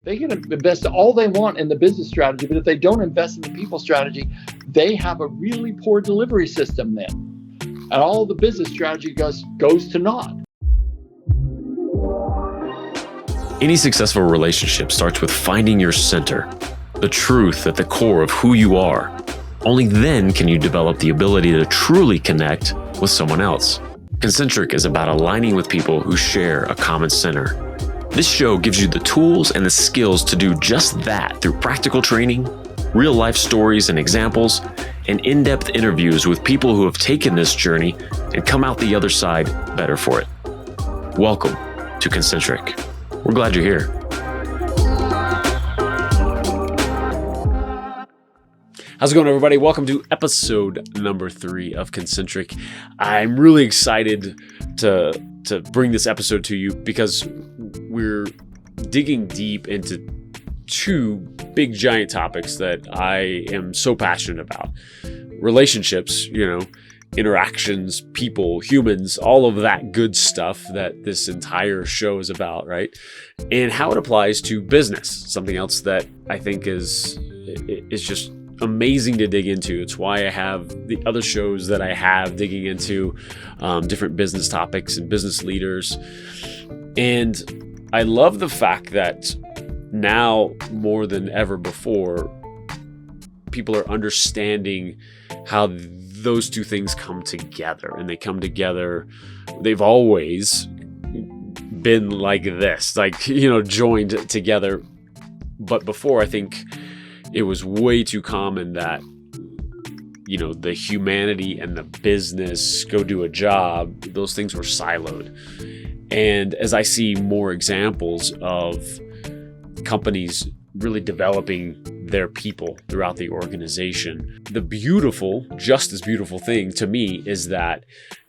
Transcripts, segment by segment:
They can invest all they want in the business strategy, but if they don't invest in the people strategy, they have a really poor delivery system then. And all the business strategy goes to naught. Any successful relationship starts with finding your center, the truth at the core of who you are. Only then can you develop the ability to truly connect with someone else. Concentric is about aligning with people who share a common center. This show gives you the tools and the skills to do just that through practical training, real-life stories and examples, and in-depth interviews with people who have taken this journey and come out the other side better for it. Welcome to Concentric. We're glad you're here. How's it going, everybody? Welcome to episode number 3 of Concentric. I'm really excited to bring this episode to you because we're digging deep into two big giant topics that I am so passionate about. Relationships, interactions, people, humans, all of that good stuff that this entire show is about, right? And how it applies to business, something else that I think is just amazing to dig into. It's why I have the other shows that I have digging into different business topics and business leaders. And I love the fact that now more than ever before, people are understanding how those two things come together, and they come together. They've always been like this, joined together. But before, I think it was way too common that, the humanity and the business go do a job. Those things were siloed. And as I see more examples of companies really developing their people throughout the organization, the just as beautiful thing to me is that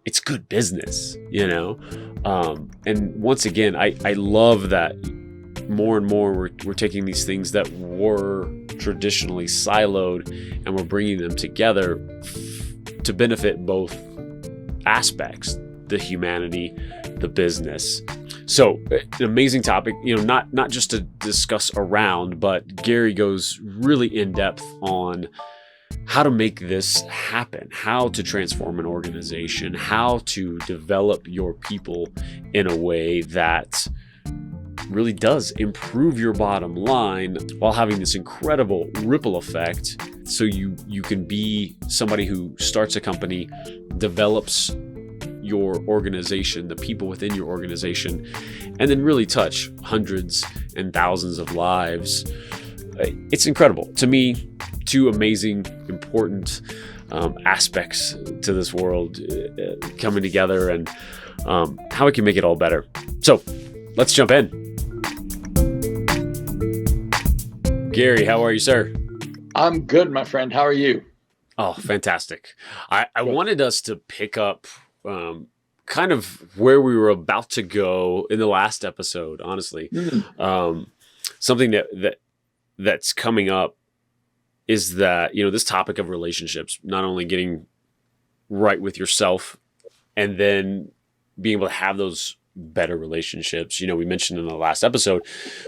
it's good business, And once again, I love that more and more we're taking these things that were traditionally siloed and we're bringing them together to benefit both aspects, the humanity, the business. So an amazing topic, not just to discuss around, but Gary goes really in depth on how to make this happen, how to transform an organization, how to develop your people in a way that really does improve your bottom line while having this incredible ripple effect. So you can be somebody who starts a company, develops your organization, the people within your organization, and then really touch hundreds and thousands of lives. It's incredible. To me, two amazing, important aspects to this world coming together, and how we can make it all better. So let's jump in. Gary, how are you, sir? I'm good, my friend. How are you? Oh, fantastic. I wanted us to pick up kind of where we were about to go in the last episode, honestly. Something that's coming up is that, this topic of relationships, not only getting right with yourself and then being able to have those better relationships. We mentioned in the last episode,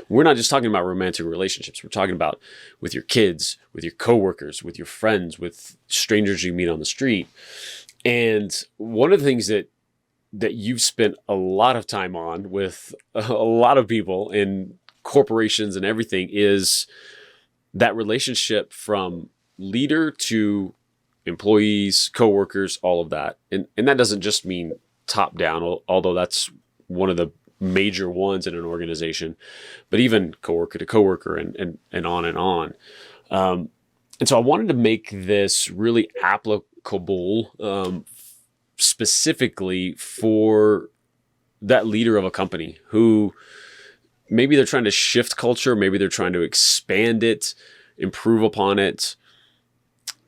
we're not just talking about romantic relationships. We're talking about with your kids, with your coworkers, with your friends, with strangers you meet on the street. And one of the things that you've spent a lot of time on with a lot of people in corporations and everything is that relationship from leader to employees, coworkers, all of that. And that doesn't just mean top down, although that's one of the major ones in an organization, but even coworker to coworker and on and on. And so I wanted to make this really applicable specifically for that leader of a company who maybe they're trying to shift culture, maybe they're trying to expand it, improve upon it.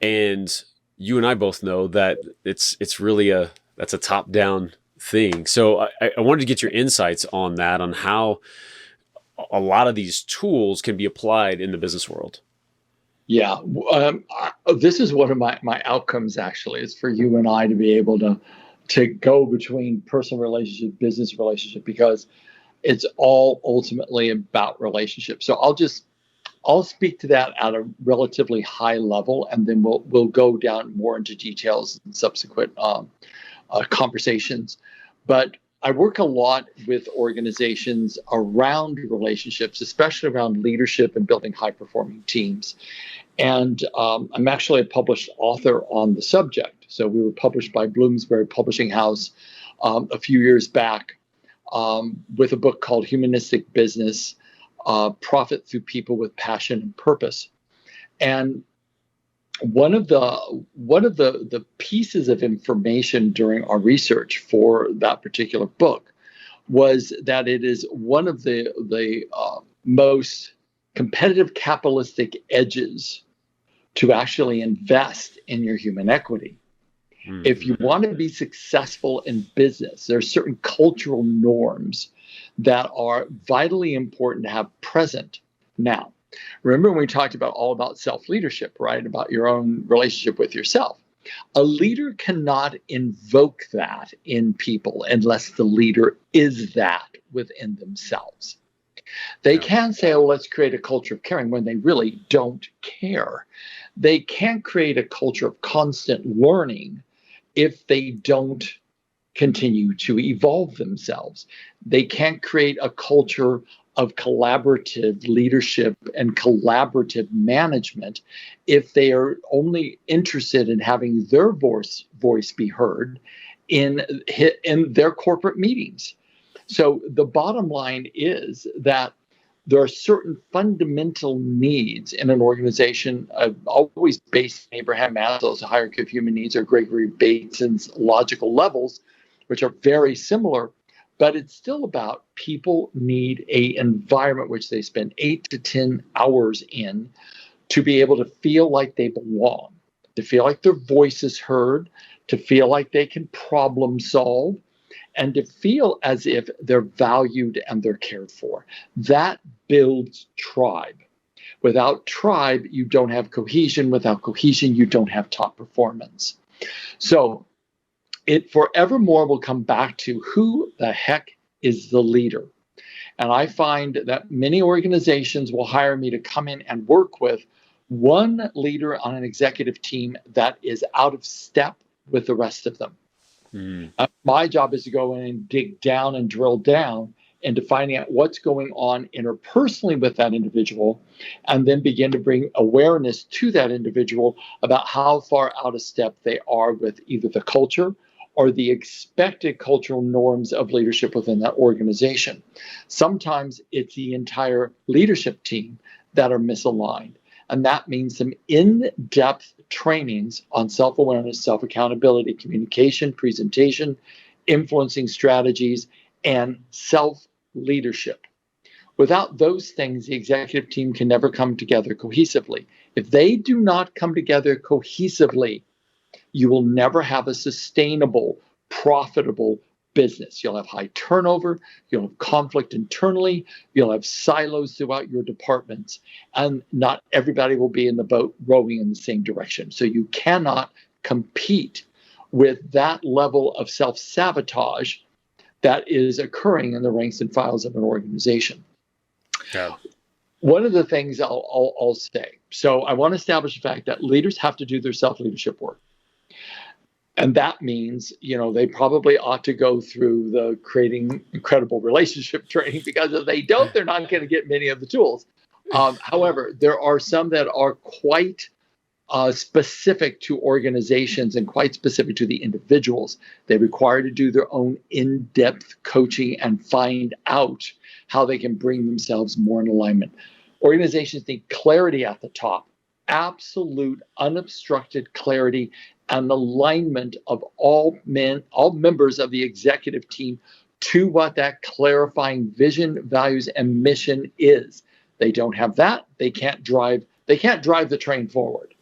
And you and I both know that it's really that's a top-down thing. So I wanted to get your insights on that, on how a lot of these tools can be applied in the business world. Yeah. This is one of my outcomes, actually, is for you and I to be able to go between personal relationship, business relationship, because It's all ultimately about relationships. So I'll speak to that at a relatively high level, and then we'll go down more into details in subsequent conversations. But I work a lot with organizations around relationships, especially around leadership and building high-performing teams. And I'm actually a published author on the subject. So we were published by Bloomsbury Publishing House a few years back with a book called Humanistic Business, Profit Through People with Passion and Purpose. And one of the pieces of information during our research for that particular book was that it is one of the most competitive capitalistic edges to actually invest in your human equity. Mm-hmm. If you want to be successful in business, there are certain cultural norms that are vitally important to have present. Now, remember when we talked all about self-leadership, right? About your own relationship with yourself. A leader cannot invoke that in people unless the leader is that within themselves. They can say, oh, let's create a culture of caring when they really don't care. They can't create a culture of constant learning if they don't continue to evolve themselves. They can't create a culture of collaborative leadership and collaborative management if they are only interested in having their voice be heard in their corporate meetings. So the bottom line is that there are certain fundamental needs in an organization. I've always based Abraham Maslow's hierarchy of human needs or Gregory Bateson's logical levels, which are very similar, but it's still about people need an environment which they spend 8 to 10 hours in to be able to feel like they belong, to feel like their voice is heard, to feel like they can problem solve, and to feel as if they're valued and they're cared for. That builds tribe. Without tribe, you don't have cohesion. Without cohesion, you don't have top performance. So it forevermore will come back to who the heck is the leader. And I find that many organizations will hire me to come in and work with one leader on an executive team that is out of step with the rest of them. My job is to go in and dig down and drill down into finding out what's going on interpersonally with that individual, and then begin to bring awareness to that individual about how far out of step they are with either the culture or the expected cultural norms of leadership within that organization. Sometimes it's the entire leadership team that are misaligned. And that means some in-depth trainings on self-awareness, self-accountability, communication, presentation, influencing strategies, and self-leadership. Without those things, the executive team can never come together cohesively. If they do not come together cohesively, you will never have a sustainable, profitable business. You'll have high turnover, you'll have conflict internally, you'll have silos throughout your departments, and not everybody will be in the boat rowing in the same direction. So you cannot compete with that level of self-sabotage that is occurring in the ranks and files of an organization. Yeah. One of the things I'll say, so I want to establish the fact that leaders have to do their self-leadership work. And that means, they probably ought to go through the creating incredible relationship training, because if they don't, they're not going to get many of the tools. However, there are some that are quite specific to organizations and quite specific to the individuals. They require to do their own in-depth coaching and find out how they can bring themselves more in alignment. Organizations need clarity at the top, absolute unobstructed clarity and alignment of all members of the executive team to what that clarifying vision, values, and mission is. They don't have that, they can't drive the train forward.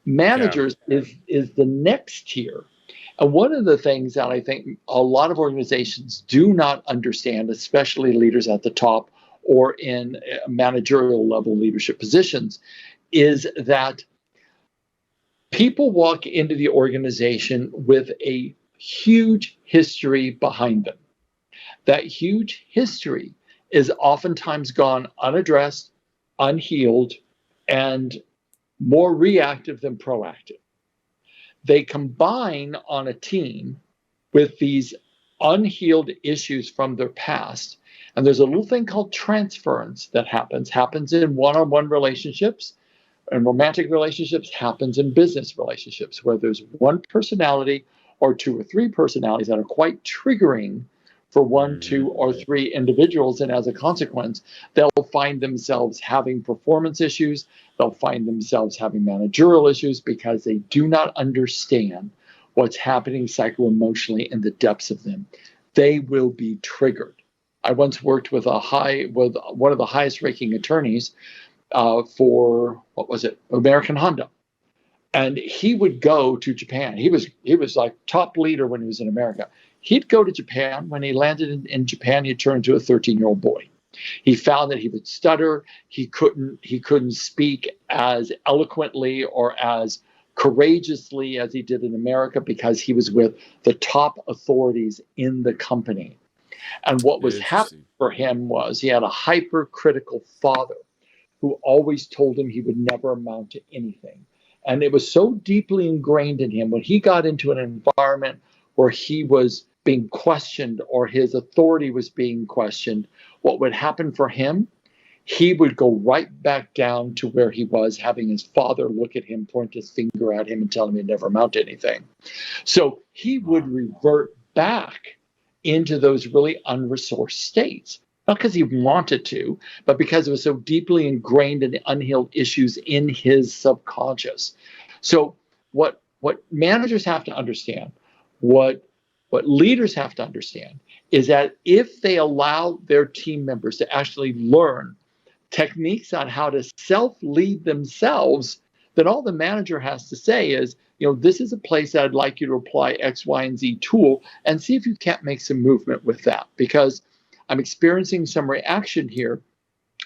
Managers is the next tier. And one of the things that I think a lot of organizations do not understand, especially leaders at the top or in managerial level leadership positions, is that people walk into the organization with a huge history behind them. That huge history is oftentimes gone unaddressed, unhealed, and more reactive than proactive. They combine on a team with these unhealed issues from their past. And there's a little thing called transference that happens in one-on-one relationships and romantic relationships, happens in business relationships, where there's one personality or two or three personalities that are quite triggering for one, two, or three individuals. And as a consequence, they'll find themselves having performance issues. They'll find themselves having managerial issues because they do not understand what's happening psycho-emotionally in the depths of them. They will be triggered. I once worked with one of the highest ranking attorneys for, American Honda. And he would go to Japan. He was like top leader when he was in America. He'd go to Japan. When he landed in Japan, he'd turn into a 13-year-old boy. He found that he would stutter. He couldn't speak as eloquently or as courageously as he did in America because he was with the top authorities in the company. And what was happening for him was he had a hypercritical father who always told him he would never amount to anything. And it was so deeply ingrained in him when he got into an environment where he was being questioned or his authority was being questioned, what would happen for him? He would go right back down to where he was, having his father look at him, point his finger at him, and tell him he'd never amount to anything. So he would revert back into those really unresourced states. Not because he wanted to, but because it was so deeply ingrained in the unhealed issues in his subconscious. So what managers have to understand, what leaders have to understand, is that if they allow their team members to actually learn techniques on how to self-lead themselves, then all the manager has to say is, this is a place that I'd like you to apply X, Y, and Z tool and see if you can't make some movement with that. Because I'm experiencing some reaction here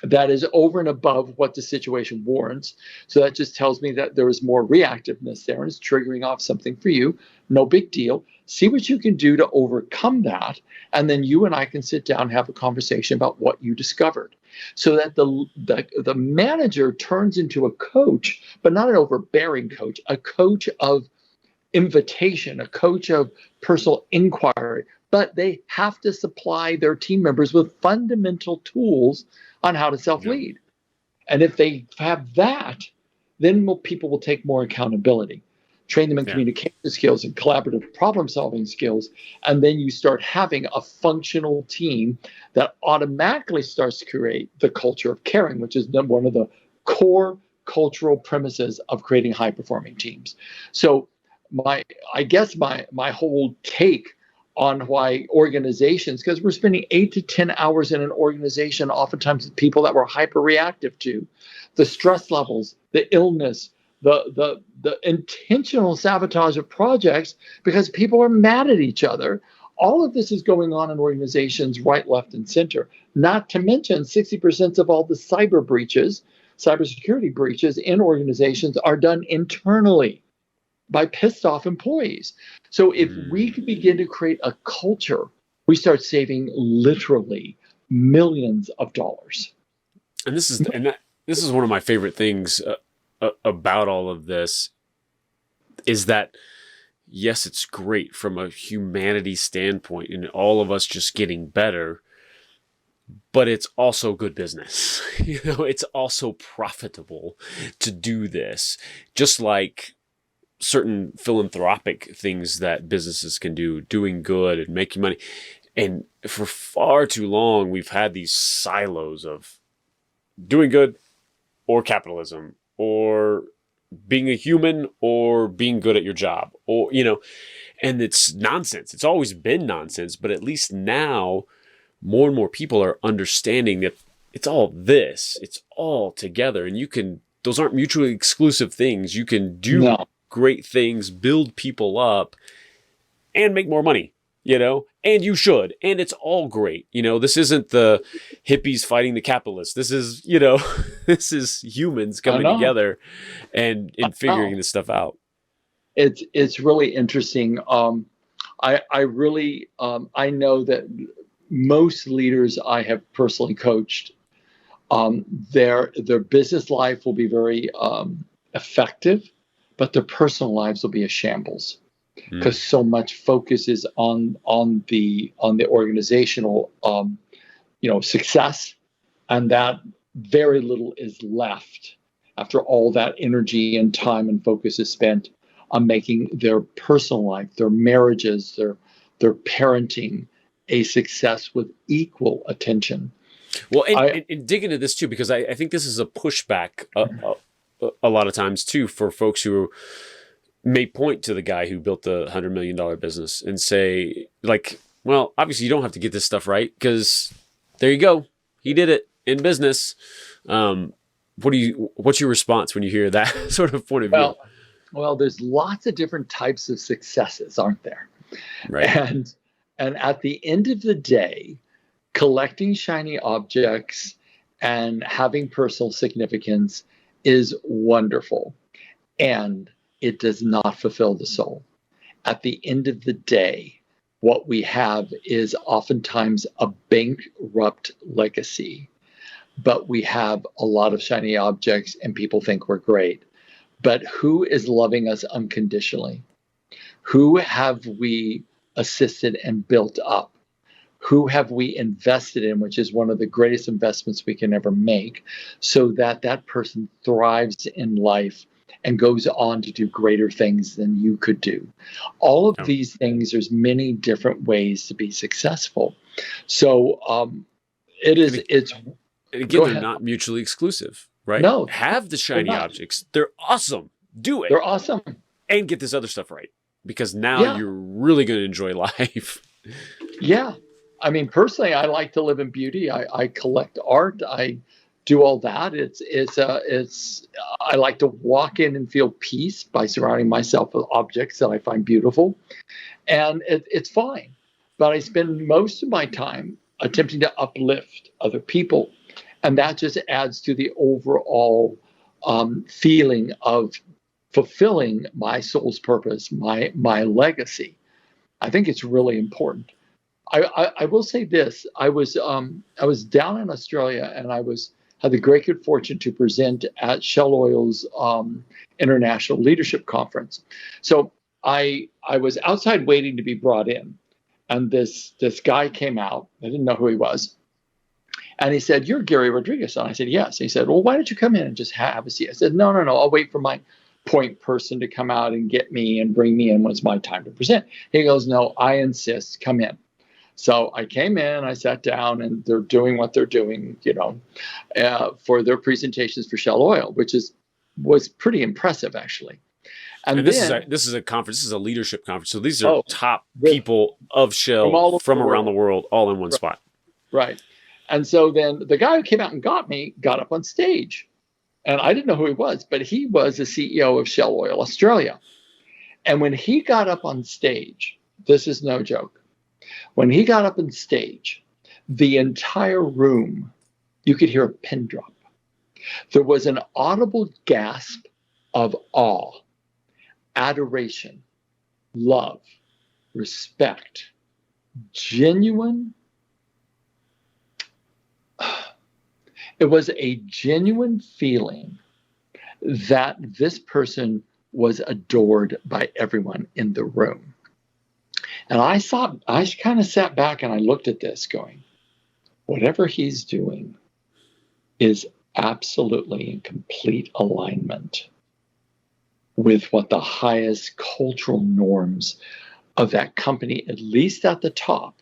that is over and above what the situation warrants. So that just tells me that there is more reactiveness there and it's triggering off something for you. No big deal. See what you can do to overcome that. And then you and I can sit down and have a conversation about what you discovered. So that the manager turns into a coach, but not an overbearing coach, a coach of invitation, a coach of personal inquiry. But they have to supply their team members with fundamental tools on how to self-lead. And if they have that, then people will take more accountability, train them in communication skills and collaborative problem-solving skills, and then you start having a functional team that automatically starts to create the culture of caring, which is one of the core cultural premises of creating high-performing teams. So my whole take on why organizations, because we're spending 8 to 10 hours in an organization, oftentimes with people that we're hyper reactive to, the stress levels, the illness, the intentional sabotage of projects because people are mad at each other. All of this is going on in organizations right, left, and center. Not to mention 60% of all the cybersecurity breaches in organizations are done internally by pissed off employees. So if we can begin to create a culture, we start saving literally millions of dollars. And this is one of my favorite things about all of this is that, yes, it's great from a humanity standpoint and all of us just getting better, but it's also good business. It's also profitable to do this, just like certain philanthropic things that businesses can do, doing good and making money. And for far too long, we've had these silos of doing good or capitalism or being a human or being good at your job, or, and it's nonsense. It's always been nonsense, but at least now more and more people are understanding that it's all this, it's all together. And those aren't mutually exclusive things. You can do great things, build people up, and make more money, and you should, and it's all great. This isn't the hippies fighting the capitalists. This is, this is humans coming together and figuring this stuff out. It's really interesting. I know that most leaders I have personally coached, their business life will be very effective, but their personal lives will be a shambles because so much focus is on the organizational success, and that very little is left after all that energy and time and focus is spent on making their personal life, their marriages, their parenting a success with equal attention. Well, and dig into this too, because I think this is a pushback a lot of times too for folks who may point to the guy who built the $100 million business and say, like, well, obviously you don't have to get this stuff right because there you go, he did it in business. What's your response when you hear that sort of point of view? Well, there's lots of different types of successes, aren't there? Right. And at the end of the day, collecting shiny objects and having personal significance is wonderful, and it does not fulfill the soul. At the end of the day, what we have is oftentimes a bankrupt legacy, but we have a lot of shiny objects and people think we're great. But who is loving us unconditionally? Who have we assisted and built up? Who have we invested in, which is one of the greatest investments we can ever make, so that that person thrives in life and goes on to do greater things than you could do. All of these things, there's many different ways to be successful. So it's again, they're not mutually exclusive, right? No. Have the shiny objects. They're awesome. Do it. They're awesome. And get this other stuff right, because now you're really going to enjoy life. Yeah. I mean, personally, I like to live in beauty. I collect art. I do all that. I like to walk in and feel peace by surrounding myself with objects that I find beautiful, and it's fine. But I spend most of my time attempting to uplift other people, and that just adds to the overall feeling of fulfilling my soul's purpose, my legacy. I think it's really important. I will say this: I was down in Australia, and I had the great good fortune to present at Shell Oil's International Leadership Conference. So I was outside waiting to be brought in, and this guy came out. I didn't know who he was, and he said, "You're Gary Rodriguez." And I said, "Yes." He said, "Well, why don't you come in and just have a seat?" I said, No. I'll wait for my point person to come out and get me and bring me in when it's my time to present." He goes, "No, I insist. Come in." So I came in, I sat down, and they're doing what they're doing, for their presentations for Shell Oil, which was pretty impressive, actually. And this is a conference. This is a leadership conference. So these are top people of Shell from around the world, all in one spot. Right. And so then the guy who came out and got me got up on stage. And I didn't know who he was, but he was the CEO of Shell Oil Australia. And when he got up on stage, this is no joke. When he got up on stage, the entire room, you could hear a pin drop. There was an audible gasp of awe, adoration, love, respect, genuine. It was a genuine feeling that this person was adored by everyone in the room. And I kind of sat back and I looked at this going, whatever he's doing is absolutely in complete alignment with what the highest cultural norms of that company, at least at the top,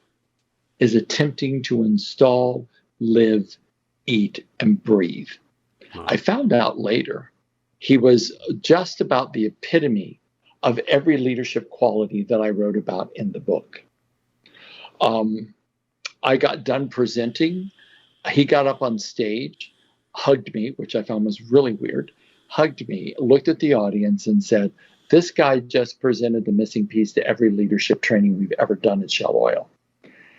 is attempting to install, live, eat, and breathe. I found out later he was just about the epitome of every leadership quality that I wrote about in the book. I got done presenting. He got up on stage, hugged me, which I found was really weird, hugged me, looked at the audience and said, "This guy just presented the missing piece to every leadership training we've ever done at Shell Oil."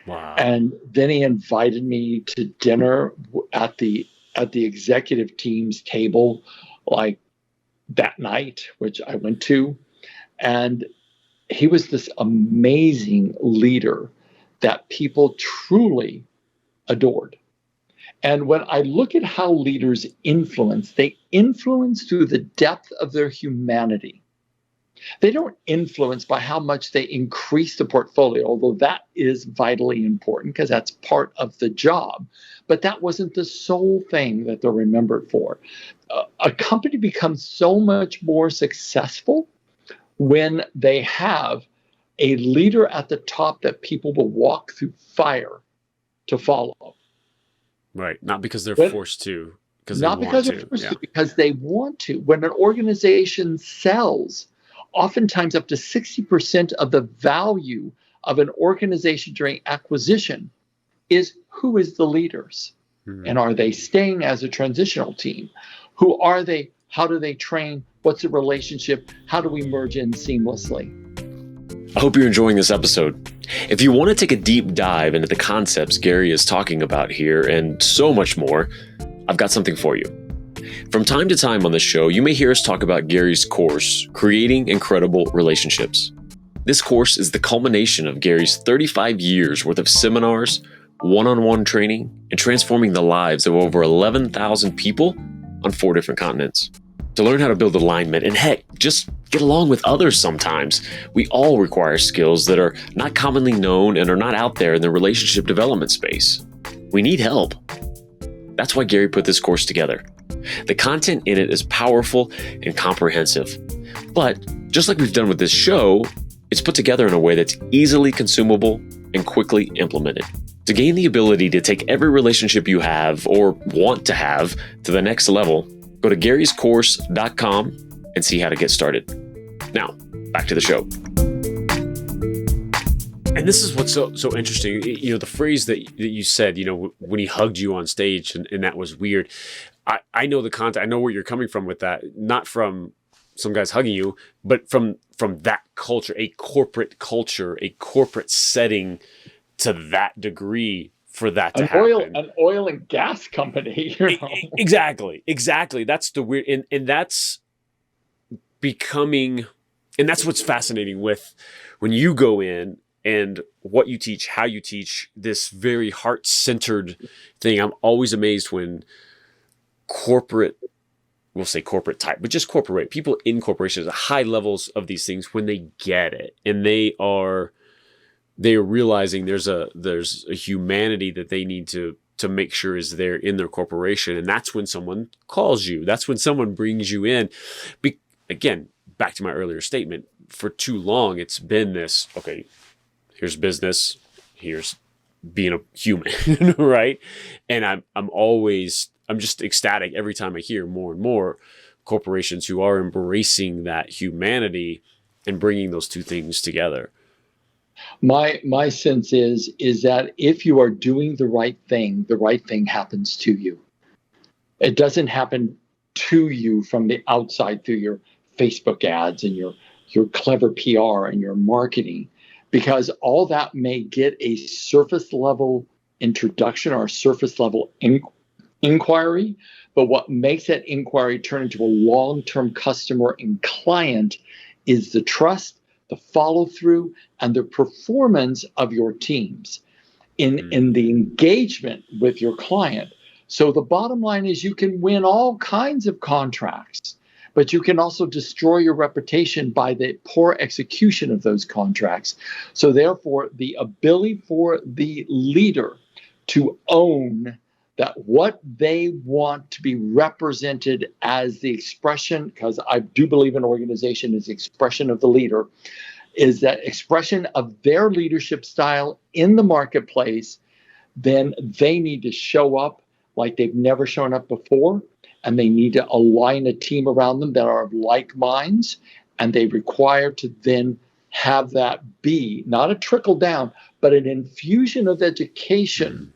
Wow. And then he invited me to dinner at the executive team's table, like that night, which I went to. And he was this amazing leader that people truly adored. And when I look at how leaders influence, they influence through the depth of their humanity. They don't influence by how much they increase the portfolio, although that is vitally important because that's part of the job. But that wasn't the sole thing that they're remembered for. A company becomes so much more successful when they have a leader at the top that people will walk through fire to follow. Right. Not because they're forced to, because they not want because to. they're forced to, because they want to. When an organization sells, oftentimes up to 60% of the value of an organization during acquisition is who is the leaders. Mm-hmm. And are they staying as a transitional team? Who are they? How do they train? What's the relationship? How do we merge in seamlessly? I hope you're enjoying this episode. If you want to take a deep dive into the concepts Gary is talking about here and so much more, I've got something for you. From time to time on the show, you may hear us talk about Gary's course, Creating Incredible Relationships. This course is the culmination of Gary's 35 years worth of seminars, one-on-one training, and transforming the lives of over 11,000 people on 4 different continents. To learn how to build alignment and heck, just get along with others sometimes, we all require skills that are not commonly known and are not out there in the relationship development space. We need help. That's why Gary put this course together. The content in it is powerful and comprehensive. But just like we've done with this show, it's put together in a way that's easily consumable and quickly implemented. To gain the ability to take every relationship you have or want to have to the next level, go to garyscourse.com and see how to get started. Now, back to the show. And this is what's so interesting. You know, the phrase that you said, you know, when he hugged you on stage and that was weird. I know the content. I know where you're coming from with that. Not from some guys hugging you, but from that culture, a corporate culture, a corporate setting to that degree. For that to happen. An oil and gas company. You know? Exactly. That's the weird, and that's becoming, and that's what's fascinating with when you go in and what you teach, how you teach, this very heart-centered thing. I'm always amazed when corporate, we'll say corporate type, but just corporate people in corporations at high levels of these things, when they get it and they are realizing there's a humanity that they need to make sure is there in their corporation. And that's when someone calls you. That's when someone brings you in. Again, back to my earlier statement, for too long, it's been this, okay, here's business, here's being a human, right? And I'm just ecstatic every time I hear more and more corporations who are embracing that humanity and bringing those two things together. My sense is that if you are doing the right thing happens to you. It doesn't happen to you from the outside through your Facebook ads and your clever PR and your marketing, because all that may get a surface level introduction or a surface level inquiry, but what makes that inquiry turn into a long-term customer and client is the trust, the follow-through, and the performance of your teams in the engagement with your client. So the bottom line is you can win all kinds of contracts, but you can also destroy your reputation by the poor execution of those contracts. So therefore, the ability for the leader to own that what they want to be represented as the expression, because I do believe an organization is the expression of the leader, is that expression of their leadership style in the marketplace, then they need to show up like they've never shown up before, and they need to align a team around them that are of like minds, and they require to then have that be not a trickle down, but an infusion of education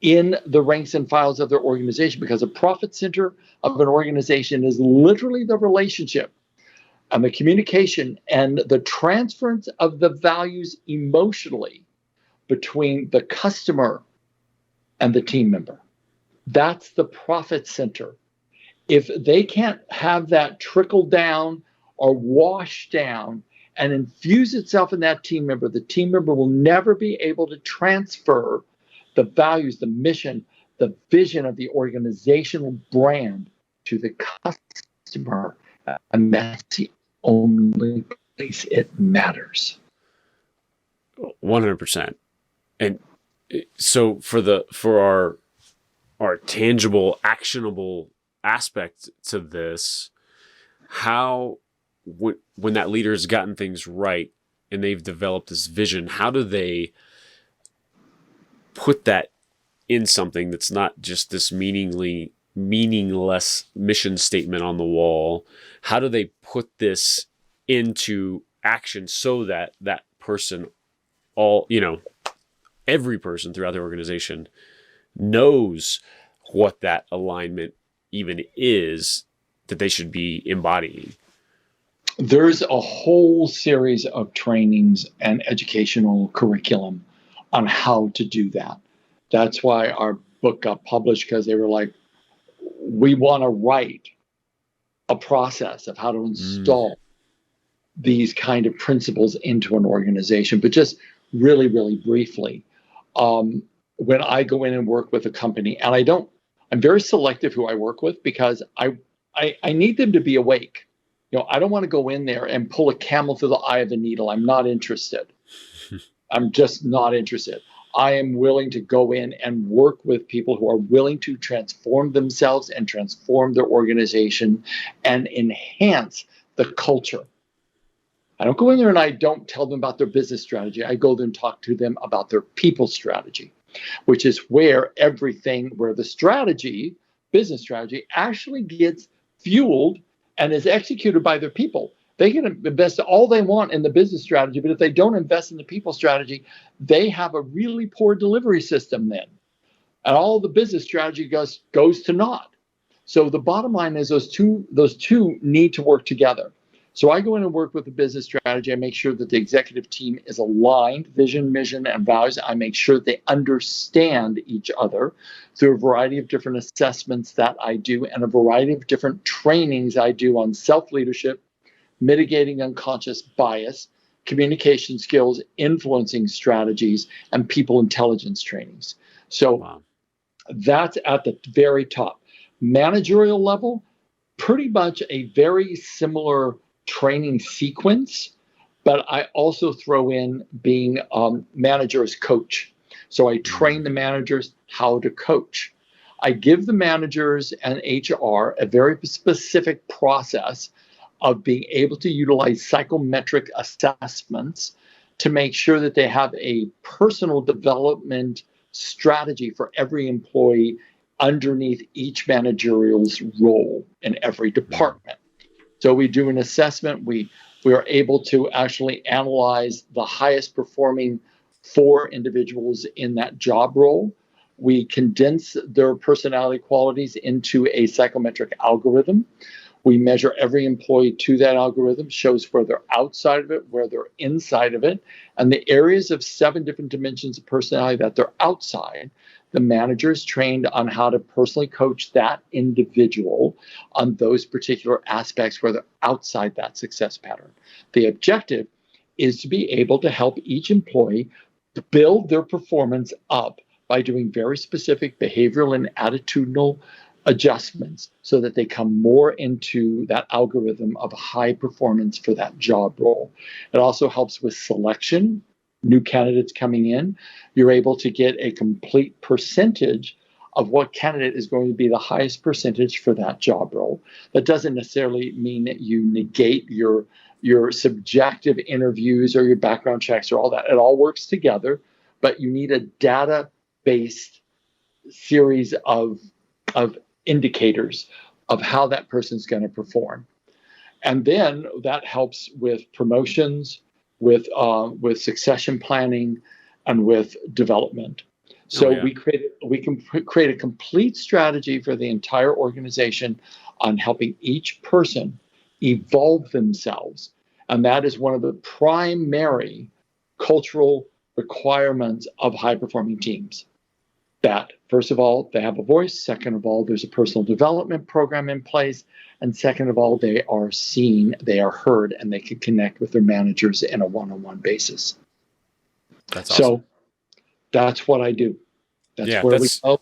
in the ranks and files of their organization, because a profit center of an organization is literally the relationship and the communication and the transference of the values emotionally between the customer and the team member. That's the profit center. If they can't have that trickle down or wash down and infuse itself in that team member, the team member will never be able to transfer the values, the mission, the vision of the organizational brand to the customer. And that's the only place it matters. 100%. And so for our tangible, actionable aspect to this, how when that leader has gotten things right and they've developed this vision, how do they put that in something that's not just this meaningless mission statement on the wall? How do they put this into action so that that person, every person throughout the organization knows what that alignment even is that they should be embodying? There's a whole series of trainings and educational curriculum on how to do that. That's why our book got published, because they were like, we want to write a process of how to install these kind of principles into an organization. But just really, really briefly, when I go in and work with a company, and I'm very selective who I work with, because I need them to be awake. I don't want to go in there and pull a camel through the eye of the needle. I'm not interested. I'm just not interested. I am willing to go in and work with people who are willing to transform themselves and transform their organization and enhance the culture. I don't go in there and I don't tell them about their business strategy. I go there and talk to them about their people strategy, which is where the strategy, business strategy, actually gets fueled and is executed by their people. They can invest all they want in the business strategy, but if they don't invest in the people strategy, they have a really poor delivery system then. And all the business strategy goes to naught. So the bottom line is those two need to work together. So I go in and work with the business strategy. I make sure that the executive team is aligned, vision, mission, and values. I make sure they understand each other through a variety of different assessments that I do and a variety of different trainings I do on self-leadership, mitigating unconscious bias, communication skills, influencing strategies, and people intelligence trainings. So That's at the very top. Managerial level, pretty much a very similar training sequence, but I also throw in being manager as coach. So I train the managers how to coach. I give the managers and HR a very specific process of being able to utilize psychometric assessments to make sure that they have a personal development strategy for every employee underneath each managerial's role in every department. So we do an assessment. We are able to actually analyze the highest performing 4 individuals in that job role. We condense their personality qualities into a psychometric algorithm. We measure every employee to that algorithm, shows where they're outside of it, where they're inside of it, and the areas of 7 different dimensions of personality that they're outside. The manager is trained on how to personally coach that individual on those particular aspects where they're outside that success pattern. The objective is to be able to help each employee build their performance up by doing very specific behavioral and attitudinal adjustments so that they come more into that algorithm of high performance for that job role. It also helps with selection, new candidates coming in. You're able to get a complete percentage of what candidate is going to be the highest percentage for that job role. That doesn't necessarily mean that you negate your subjective interviews or your background checks or all that. It all works together, but you need a data-based series of indicators of how that person's going to perform. And then that helps with promotions, with succession planning, and with development. So we can create a complete strategy for the entire organization on helping each person evolve themselves. And that is one of the primary cultural requirements of high-performing teams. that, first of all, they have a voice. Second of all, there's a personal development program in place. And second of all, they are seen, they are heard, and they can connect with their managers in a one-on-one basis. That's awesome. So that's what I do. We go.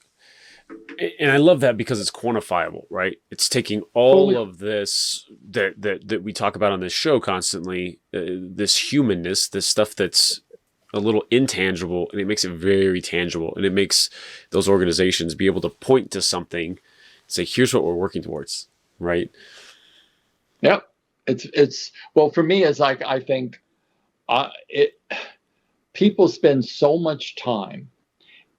And I love that because it's quantifiable, right? It's taking all of this that we talk about on this show constantly, this humanness, this stuff that's a little intangible, and it makes it very tangible, and it makes those organizations be able to point to something, say, here's what we're working towards, right? Yep. It's well, for me, it's like, I think people spend so much time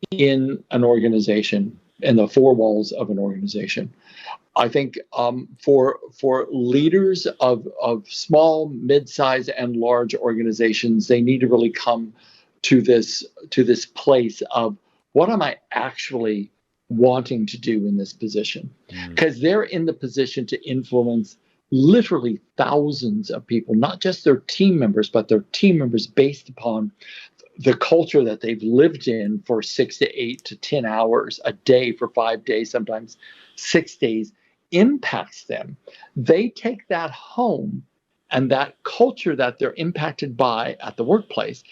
in an organization, in the four walls of an organization. I think for leaders of small, mid-size, and large organizations, they need to really come to this place of, what am I actually wanting to do in this position? Because they're in the position to influence literally thousands of people, not just their team members, but their team members based upon the culture that they've lived in for 6 to 8 to 10 hours a day for 5 days, sometimes 6 days, impacts them. They take that home, and that culture that they're impacted by at the workplace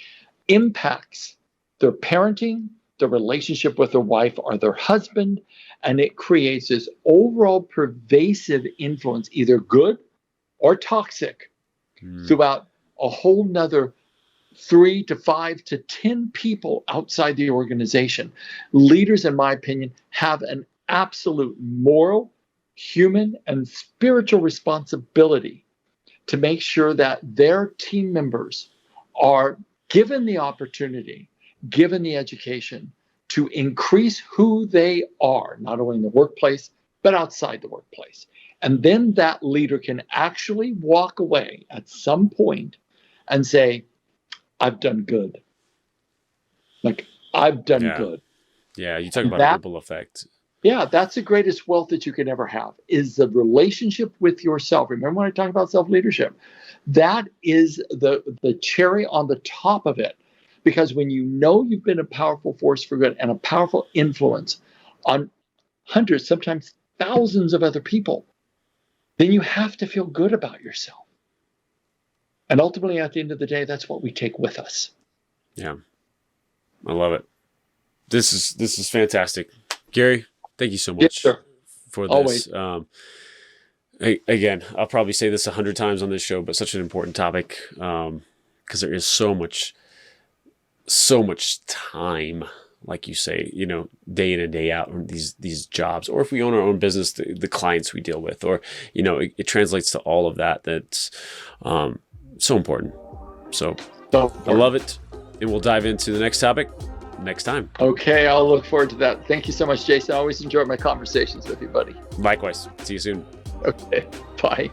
impacts their parenting, their relationship with their wife or their husband, and it creates this overall pervasive influence, either good or toxic, throughout a whole nother 3 to 5 to 10 people outside the organization. Leaders, in my opinion, have an absolute moral, human, and spiritual responsibility to make sure that their team members are given the opportunity, given the education to increase who they are, not only in the workplace, but outside the workplace. And then that leader can actually walk away at some point and say, I've done good. Like, I've done good. Yeah, you talk about a ripple effect. Yeah, that's the greatest wealth that you can ever have, is the relationship with yourself. Remember when I talk about self-leadership? That is the cherry on the top of it. Because when you know you've been a powerful force for good and a powerful influence on hundreds, sometimes thousands of other people, then you have to feel good about yourself. And ultimately, at the end of the day, that's what we take with us. Yeah, I love it. This is fantastic, Gary. Thank you so much for this. Always. Again, I'll probably say this 100 times on this show, but such an important topic, because there is so much time, like you say, day in and day out on these jobs, or if we own our own business, the clients we deal with, or it translates to all of that. That's so important. So I love it, and we'll dive into the next topic next time. Okay, I'll look forward to that. Thank you so much, Jason. I always enjoy my conversations with you, buddy. Likewise. See you soon. Okay, bye.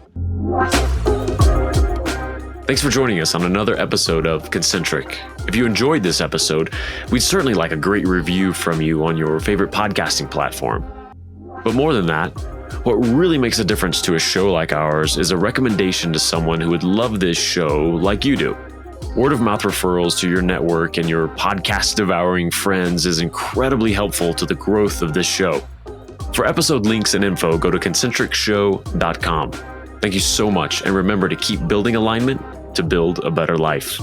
Thanks for joining us on another episode of Concentric. If you enjoyed this episode, we'd certainly like a great review from you on your favorite podcasting platform. But more than that, what really makes a difference to a show like ours is a recommendation to someone who would love this show like you do. Word of mouth referrals to your network and your podcast devouring friends is incredibly helpful to the growth of this show. For episode links and info, go to concentricshow.com. Thank you so much, and remember to keep building alignment to build a better life.